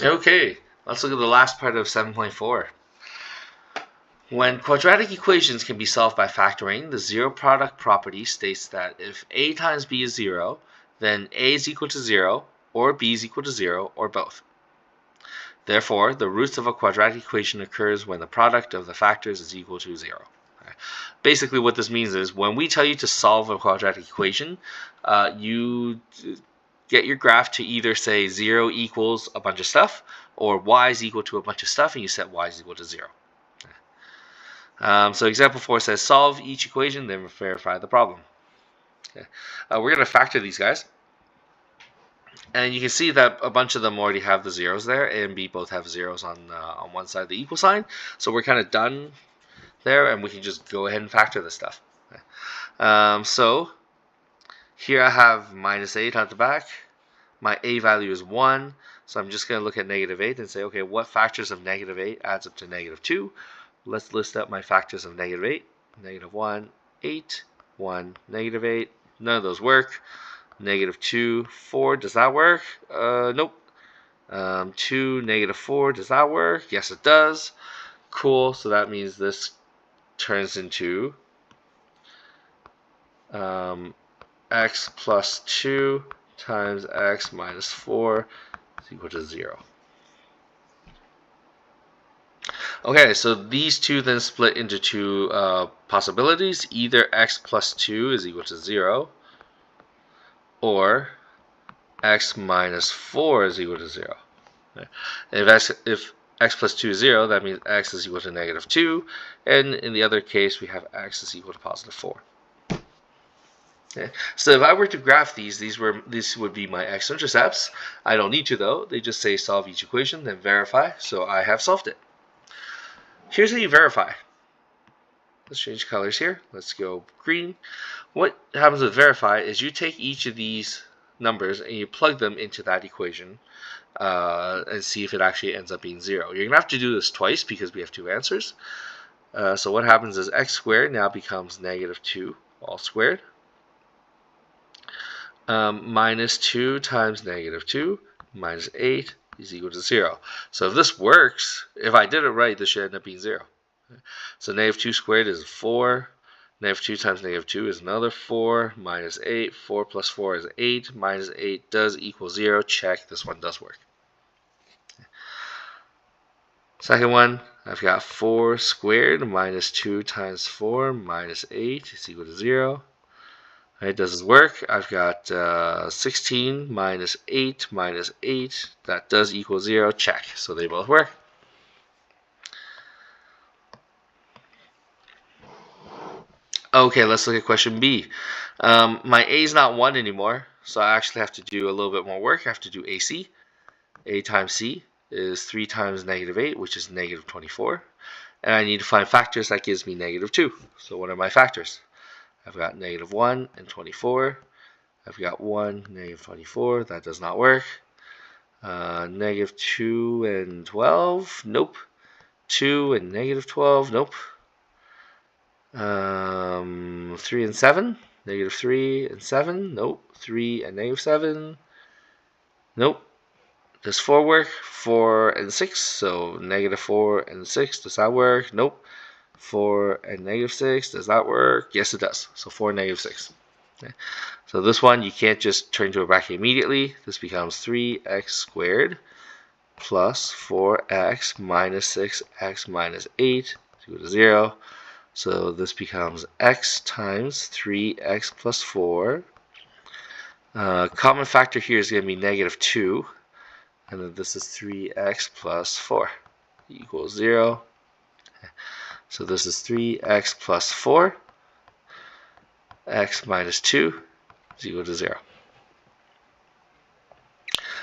Okay, let's look at the last part of 7.4. When quadratic equations can be solved by factoring, the zero product property states that if a times b is 0, then a is equal to 0, or b is equal to 0, or both. Therefore, the roots of a quadratic equation occurs when the product of the factors is equal to 0. Basically, what this means is when we tell you to solve a quadratic equation, you get your graph to either say 0 equals a bunch of stuff, or y is equal to a bunch of stuff, and you set y is equal to 0. So example 4 says solve each equation, then verify the problem. Okay. We're going to factor these guys. And you can see that a bunch of them already have the zeros there. A and B both have zeros on one side of the equal sign. So we're kind of done there, and we can just go ahead and factor this stuff. Okay. So here I have minus 8 on the back. My a value is 1. So I'm just going to look at negative 8 and say, okay, what factors of negative 8 adds up to negative 2? Let's list up my factors of negative 8. Negative 1, 8, 1, negative 8. None of those work. Negative 2, 4. Does that work? Nope. 2, negative 4. Does that work? Yes, it does. Cool. So that means this turns into x plus 2 times x minus 4 is equal to 0. Okay, so these two then split into two possibilities. Either x plus 2 is equal to 0, or x minus 4 is equal to 0. Okay. If x plus 2 is 0, that means x is equal to negative 2, and in the other case, we have x is equal to positive 4. Okay. So if I were to graph these would be my x-intercepts. I don't need to, though. They just say solve each equation, then verify, so I have solved it. Here's how you verify. Let's change colors here. Let's go green. What happens with verify is you take each of these numbers and you plug them into that equation and see if it actually ends up being 0. You're going to have to do this twice because we have two answers. So what happens is x squared now becomes negative 2 all squared. Minus 2 times negative 2 minus 8 is equal to 0. So if this works, if I did it right, this should end up being 0. So negative 2 squared is 4. Negative 2 times negative 2 is another 4. Minus 8. 4 plus 4 is 8. Minus 8 does equal 0. Check. This one does work. Second one, I've got 4 squared minus 2 times 4 minus 8 is equal to 0. Right, does this work? I've got 16 minus 8 minus 8. That does equal 0. Check. So they both work. Okay, let's look at question B. My A is not 1 anymore, so I actually have to do a little bit more work. I have to do AC. A times C is 3 times negative 8, which is negative 24. And I need to find factors that gives me negative 2. So what are my factors? I've got negative 1 and 24. I've got 1, negative 24. That does not work. Negative 2 and 12. Nope. 2 and negative 12. Nope. 3 and 7. Negative 3 and 7. Nope. 3 and negative 7. Nope. Does 4 work? 4 and 6. So negative 4 and 6. Does that work? Nope. 4 and negative 6. Does that work? Yes, it does. So 4 and negative 6. Okay. So this one, you can't just turn to a bracket immediately. This becomes 3x squared plus 4x minus 6x minus 8 is equal to 0. So this becomes x times 3x plus 4. Common factor here is going to be negative 2. And then this is 3x plus 4 equals 0. So this is 3x plus 4. X minus 2 is equal to 0.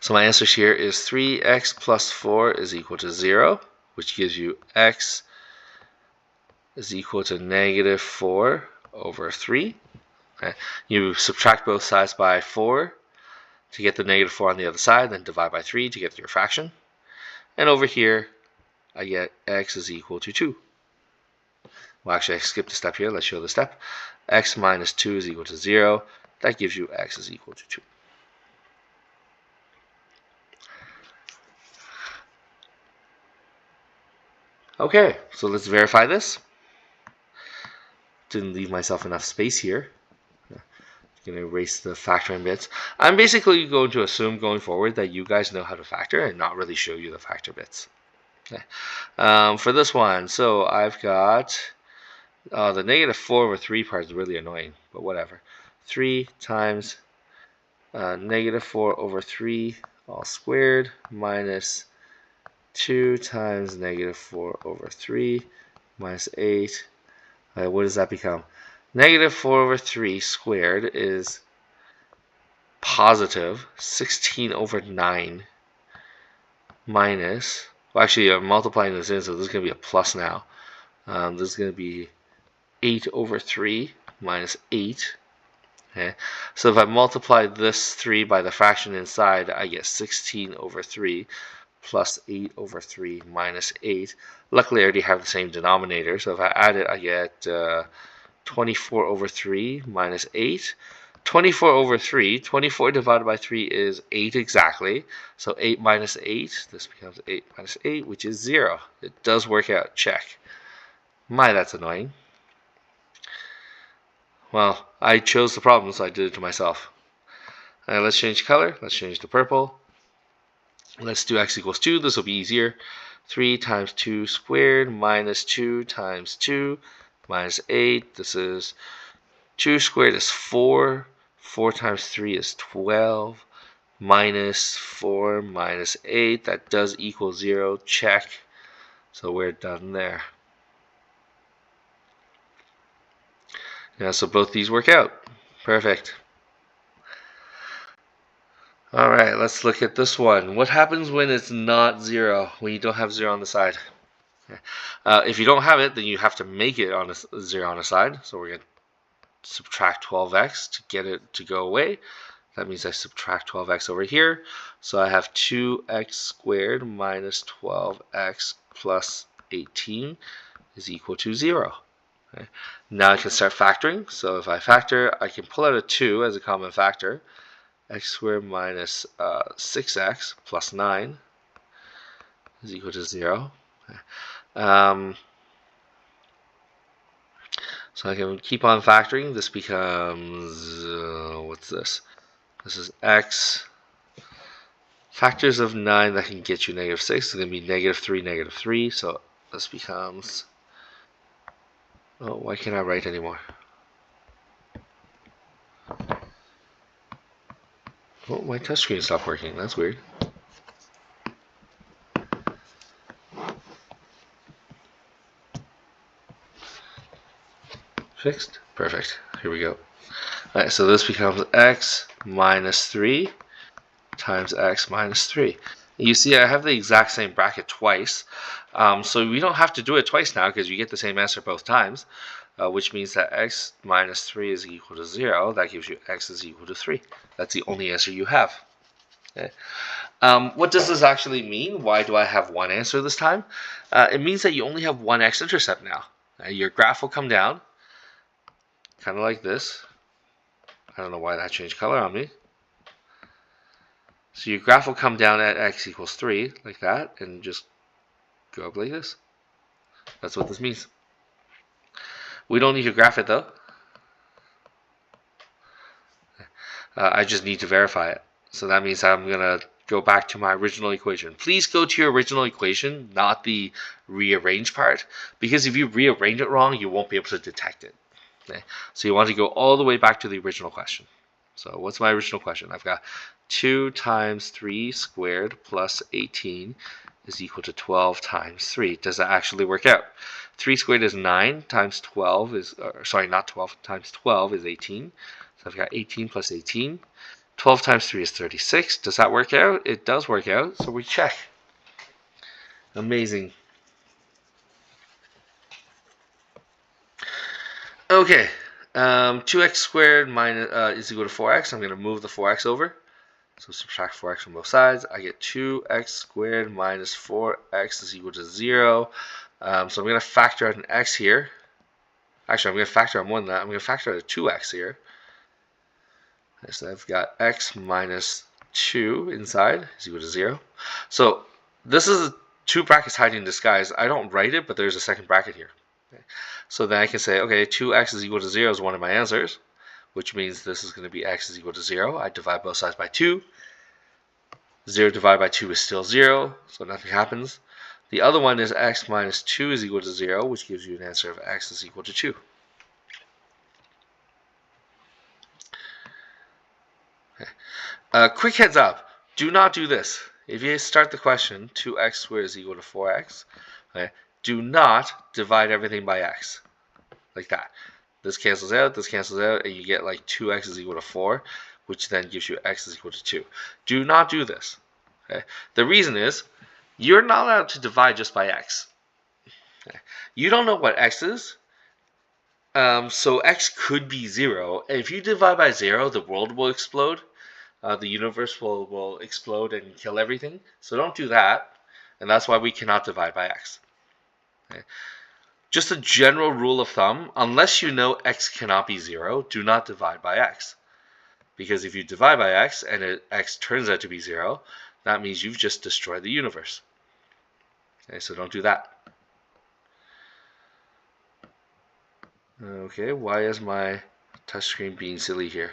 So my answer here is 3x plus 4 is equal to 0, which gives you x is equal to negative 4 over 3. Okay. You subtract both sides by 4 to get the negative 4 on the other side, then divide by 3 to get your fraction. And over here, I get x is equal to 2. Well, actually, I skipped a step here. Let's show the step. X minus 2 is equal to 0. That gives you x is equal to 2. Okay, so let's verify this. Didn't leave myself enough space here. I'm going to erase the factoring bits. I'm basically going to assume going forward that you guys know how to factor and not really show you the factor bits. Okay. For this one, so I've got the negative 4 over 3 part is really annoying, but whatever. 3 times negative 4 over 3 all squared minus 2 times negative 4 over 3 minus 8. What does that become? Negative 4 over 3 squared is positive 16 over 9 minus, well, actually I'm multiplying this in, so this is going to be a plus now. This is going to be 8 over 3 minus 8. Okay, so if I multiply this 3 by the fraction inside, I get 16 over 3 plus 8 over 3 minus 8. Luckily, I already have the same denominator, so if I add it, I get 24 over 3 minus 8. 24 over 3, 24 divided by 3 is 8 exactly. So 8 minus 8, this becomes 8 minus 8, which is 0. It does work out, check. My, that's annoying. Well, I chose the problem, so I did it to myself. Let's change color. Let's change to purple. Let's do x equals 2. This will be easier. 3 times 2 squared minus 2 times 2 minus 8. This is 2 squared is 4. 4 times 3 is 12. Minus 4 minus 8. That does equal 0. Check. So we're done there. Yeah, so both these work out. Perfect. All right, let's look at this one. What happens when it's not 0, when you don't have 0 on the side? If you don't have it, then you have to make it on a 0 on the side. So we're going to subtract 12x to get it to go away. That means I subtract 12x over here. So I have 2x squared minus 12x plus 18 is equal to 0. Okay. Now I can start factoring. So if I factor, I can pull out a 2 as a common factor. X squared minus 6x plus 9 is equal to 0. Okay. So I can keep on factoring. This becomes, what's this? This is x. Factors of 9 that can get you negative 6 is going to be negative 3, negative 3. So this becomes, oh, why can't I write anymore? Oh, my touchscreen stopped working. That's weird. Fixed? Perfect. Here we go. Alright, so this becomes x minus 3 times x minus 3. You see I have the exact same bracket twice, so we don't have to do it twice now because you get the same answer both times, which means that x minus 3 is equal to 0. That gives you x is equal to 3. That's the only answer you have. Okay. What does this actually mean? Why do I have one answer this time? It means that you only have one x-intercept now. Your graph will come down, kind of like this. I don't know why that changed color on me. So your graph will come down at x equals 3, like that, and just go up like this. That's what this means. We don't need to graph it, though. I just need to verify it. So that means I'm going to go back to my original equation. Please go to your original equation, not the rearrange part, because if you rearrange it wrong, you won't be able to detect it. Okay? So you want to go all the way back to the original question. So what's my original question? I've got 2 times 3 squared plus 18 is equal to 12 times 3. Does that actually work out? 3 squared is 9 times 12 is, sorry, not 12, times 12 is 18. So I've got 18 plus 18. 12 times 3 is 36. Does that work out? It does work out, so we check. Amazing. Okay, 2x squared minus, is equal to 4x. I'm going to move the 4x over. So subtract 4x from both sides. I get 2x squared minus 4x is equal to 0. So I'm going to factor out an x here. Actually, I'm going to factor out more than that. I'm going to factor out a 2x here. So I've got x minus 2 inside is equal to 0. So this is two brackets hiding in disguise. I don't write it, but there's a second bracket here. Okay. So then I can say, okay, 2x is equal to 0 is one of my answers, which means this is going to be x is equal to 0. I divide both sides by 2. 0 divided by 2 is still 0, so nothing happens. The other one is x minus 2 is equal to 0, which gives you an answer of x is equal to 2. Okay. Quick heads up, do not do this. If you start the question, 2x squared is equal to 4x, okay, do not divide everything by x, like that. This cancels out, and you get like 2x is equal to 4, which then gives you x is equal to 2. Do not do this. Okay? The reason is, you're not allowed to divide just by x. Okay? You don't know what x is, so x could be 0. And if you divide by 0, the world will explode. The universe will explode and kill everything. So don't do that. And that's why we cannot divide by x. Okay? Just a general rule of thumb, unless you know x cannot be 0, do not divide by x. Because if you divide by x and x turns out to be 0, that means you've just destroyed the universe. Okay, so don't do that. Okay, why is my touchscreen being silly here?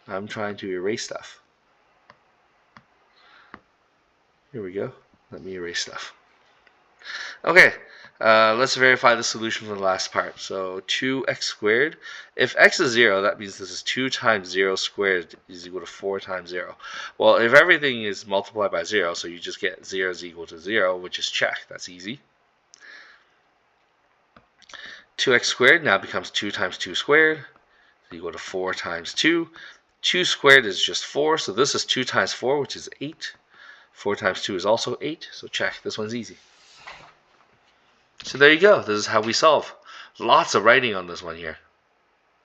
I'm trying to erase stuff. Here we go. Let me erase stuff. Okay, let's verify the solution for the last part. So 2x squared. If x is 0, that means this is 2 times 0 squared is equal to 4 times 0. Well, if everything is multiplied by 0, so you just get 0 is equal to 0, which is check. That's easy. 2x squared now becomes 2 times 2 squared is equal to 4 times 2. 2 squared is just 4, so this is 2 times 4, which is 8. 4 times 2 is also 8, so check. This one's easy. So there you go. This is how we solve. Lots of writing on this one here.